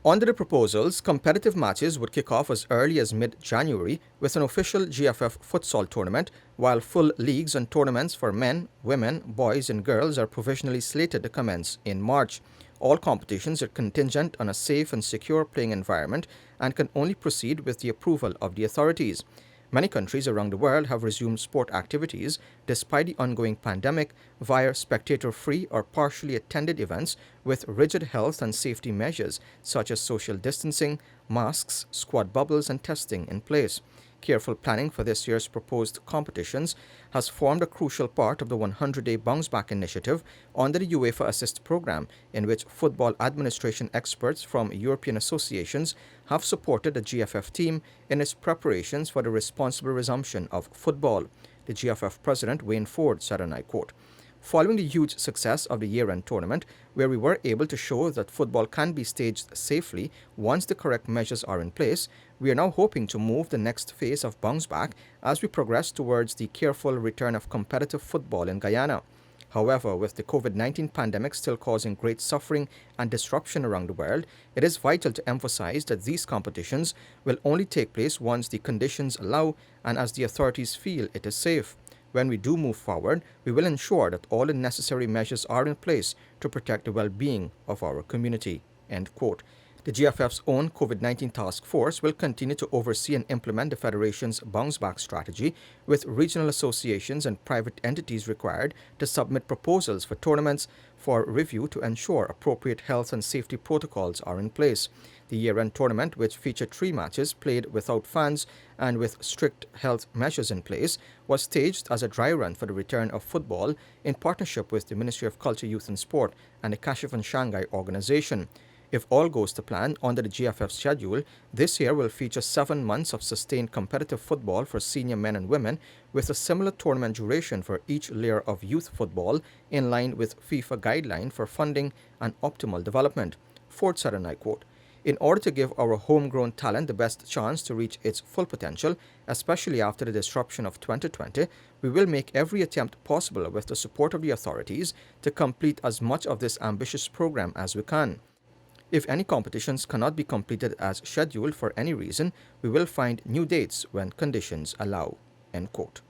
Under the proposals, competitive matches would kick off as early as mid-January with an official GFF futsal tournament, while full leagues and tournaments for men, women, boys and girls are provisionally slated to commence in March. All competitions are contingent on a safe and secure playing environment and can only proceed with the approval of the authorities. Many countries around the world have resumed sport activities despite the ongoing pandemic via spectator free or partially attended events with rigid health and safety measures such as social distancing, masks, squad bubbles, and testing in place. Careful planning for this year's proposed competitions has formed a crucial part of the 100-day bounce back initiative under the UEFA Assist program, in which football administration experts from European associations have supported the GFF team in its preparations for the responsible resumption of football. The GFF president, Wayne Ford, said, and I quote, "Following the huge success of the year-end tournament, where we were able to show that football can be staged safely once the correct measures are in place, we are now hoping to move the next phase of bounce back as we progress towards the careful return of competitive football in Guyana. However, with the COVID-19 pandemic still causing great suffering and disruption around the world, it is vital to emphasize that these competitions will only take place once the conditions allow and as the authorities feel it is safe. When we do move forward, we will ensure that all the necessary measures are in place to protect the well-being of our community." End quote. The GFF's own COVID-19 task force will continue to oversee and implement the Federation's bounce-back strategy, with regional associations and private entities required to submit proposals for tournaments for review to ensure appropriate health and safety protocols are in place. The year-end tournament, which featured 3 matches played without fans and with strict health measures in place, was staged as a dry run for the return of football in partnership with the Ministry of Culture, Youth and Sport and the Kashif Shanghai organization. If all goes to plan under the GFF schedule, this year will feature 7 months of sustained competitive football for senior men and women, with a similar tournament duration for each layer of youth football in line with FIFA guideline for funding and optimal development. Ford said, and I quote, "In order to give our homegrown talent the best chance to reach its full potential, especially after the disruption of 2020, we will make every attempt possible with the support of the authorities to complete as much of this ambitious program as we can. If any competitions cannot be completed as scheduled for any reason, we will find new dates when conditions allow." End quote.